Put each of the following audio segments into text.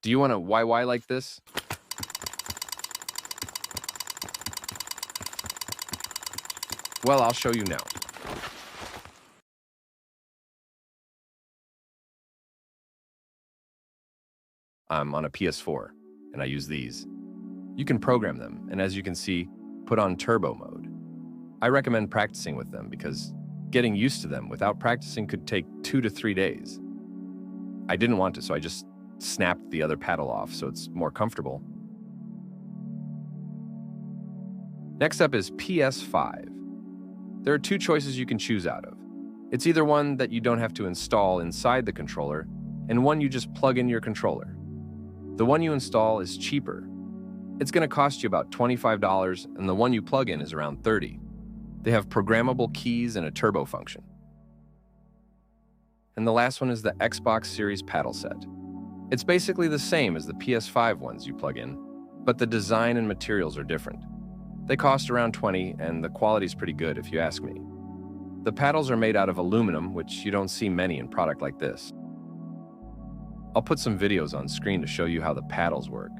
Do you want a YY like this? Well, I'll show you now. I'm on a PS4, and I use these. You can program them, and as you can see, put on turbo mode. I recommend practicing with them because getting used to them without practicing could take 2 to 3 days. I didn't want to, so I just snapped the other paddle off so it's more comfortable. Next up is Ps5. There are 2 choices you can choose out of. It's either one that you don't have to install inside the controller, and one you just plug in your controller. The one you install is cheaper. It's going to cost you about $25, and the one you plug in is around $30. They have programmable keys and a turbo function. And the last one is the Xbox Series paddle set. It's basically the same as the PS5 ones you plug in, but the design and materials are different. They cost around $20, and the quality's pretty good if you ask me. The paddles are made out of aluminum, which you don't see many in product like this. I'll put some videos on screen to show you how the paddles work.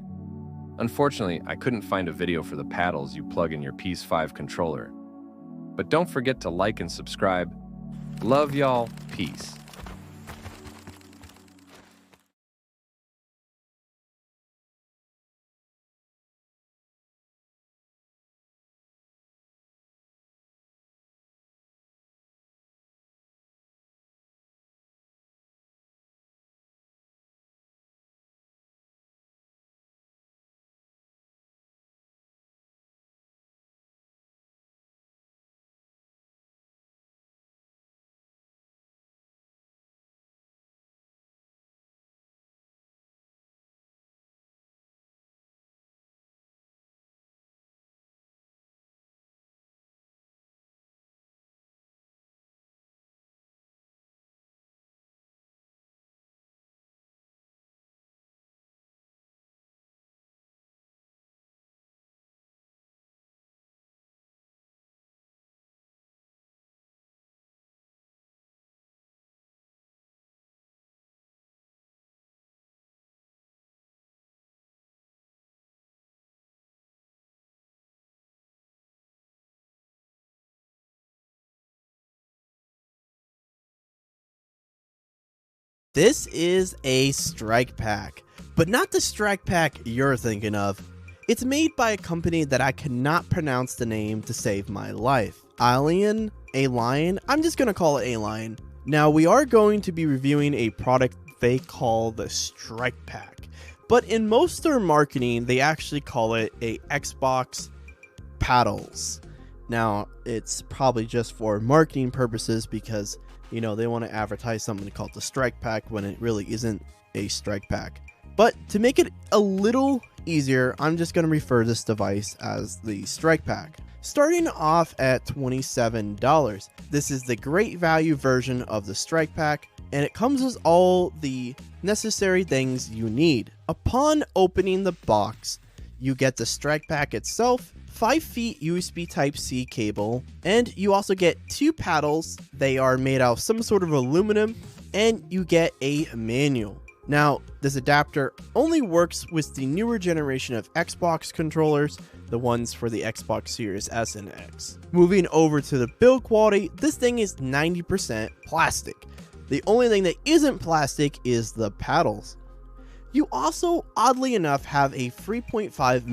Unfortunately, I couldn't find a video for the paddles you plug in your Ps5 controller. But don't forget to like and subscribe. Love y'all. Peace. This is a strike pack, but not the strike pack you're thinking of. It's made by a company that I cannot pronounce the name to save my life. Aydan? I'm just gonna call it Aydan. Now, we are going to be reviewing a product they call the strike pack, but in most of their marketing, they actually call it a Xbox Paddles. Now, it's probably just for marketing purposes because they want to advertise something called the strike pack when it really isn't a strike pack. But to make it a little easier, I'm just going to refer to this device as the strike pack. Starting off at $27, this is the great value version of the strike pack, and it comes with all the necessary things you need. Upon opening the box, you get the strike pack itself, 5 feet USB Type-C cable, and you also get 2 paddles. They are made out of some sort of aluminum, and you get a manual. Now, this adapter only works with the newer generation of Xbox controllers, the ones for the Xbox Series S and X. Moving over to the build quality, this thing is 90% plastic. The only thing that isn't plastic is the paddles. You also, oddly enough, have a 3.5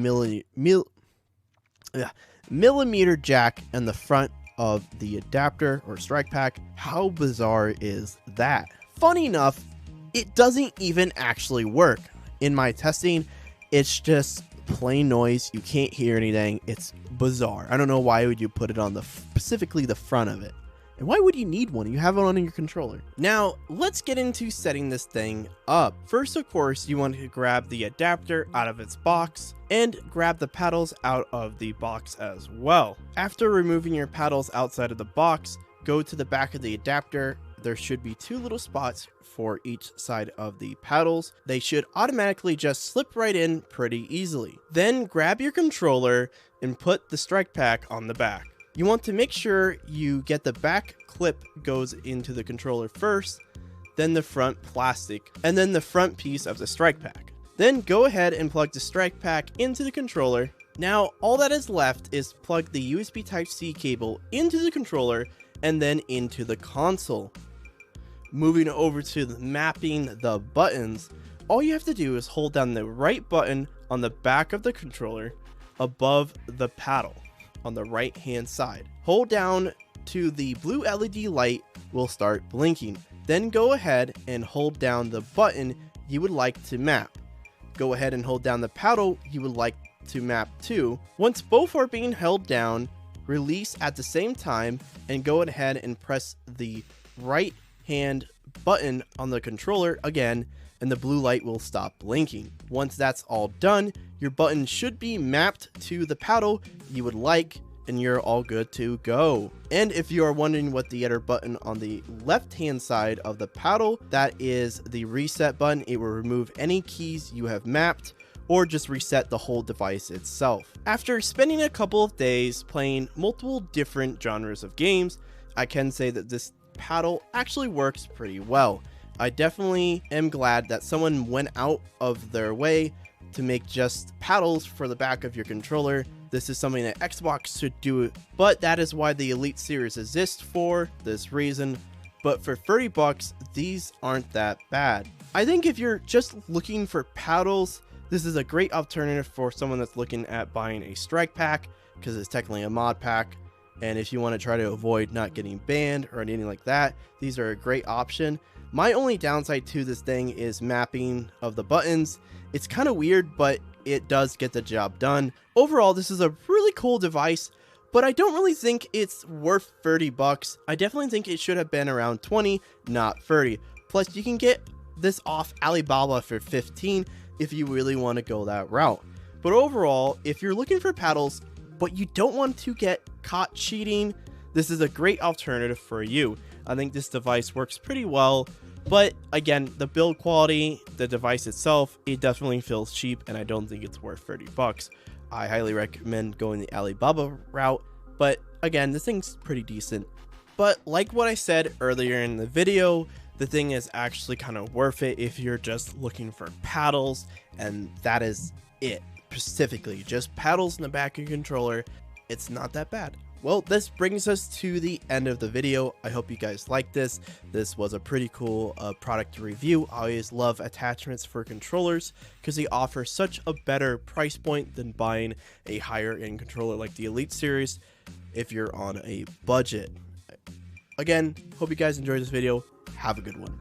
millimeter jack in the front of the adapter or strike pack. How bizarre is that? Funny enough, it doesn't even actually work. In my testing, it's just plain noise. You can't hear anything. It's bizarre. I don't know why would you put it on specifically the front of it. And why would you need one? You have it on your controller. Now, let's get into setting this thing up. First, of course, you want to grab the adapter out of its box and grab the paddles out of the box as well. After removing your paddles outside of the box, go to the back of the adapter. There should be 2 little spots for each side of the paddles. They should automatically just slip right in pretty easily. Then grab your controller and put the strike pack on the back. You want to make sure you get the back clip goes into the controller first, then the front plastic, and then the front piece of the strike pack. Then go ahead and plug the strike pack into the controller. Now all that is left is plug the USB Type-C cable into the controller and then into the console. Moving over to mapping the buttons, all you have to do is hold down the right button on the back of the controller above the paddle on the right hand side. Hold down to the blue LED light will start blinking. Then go ahead and hold down the button you would like to map. Go ahead and hold down the paddle you would like to map to. Once both are being held down, release at the same time and go ahead and press the right hand button on the controller again, and the blue light will stop blinking. Once that's all done, your button should be mapped to the paddle you would like, and you're all good to go. And if you are wondering what the other button on the left hand side of the paddle, that is the reset button. It will remove any keys you have mapped or just reset the whole device itself. After spending a couple of days playing multiple different genres of games, I can say that this paddle actually works pretty well. I definitely am glad that someone went out of their way to make just paddles for the back of your controller. This is something that Xbox should do, but that is why the Elite series exists for this reason. But for $30, these aren't that bad. I think if you're just looking for paddles, this is a great alternative for someone that's looking at buying a strike pack, because it's technically a mod pack. And if you want to try to avoid not getting banned or anything like that, these are a great option. My only downside to this thing is mapping of the buttons. It's kind of weird, but it does get the job done. Overall, this is a really cool device, but I don't really think it's worth $30. I definitely think it should have been around 20, not 30. Plus, you can get this off Alibaba for 15 if you really want to go that route. But overall, if you're looking for paddles, but you don't want to get caught cheating, this is a great alternative for you. I think this device works pretty well, but again, the build quality, the device itself, it definitely feels cheap, and I don't think it's worth $30. I highly recommend going the Alibaba route, but again, this thing's pretty decent. But like what I said earlier in the video, the thing is actually kind of worth it if you're just looking for paddles, and that is it. Specifically, just paddles in the back of your controller. It's not that bad. Well, this brings us to the end of the video. I hope you guys liked this. This was a pretty cool product to review. I always love attachments for controllers because they offer such a better price point than buying a higher end controller like the Elite series if you're on a budget. Again, hope you guys enjoyed this video. Have a good one.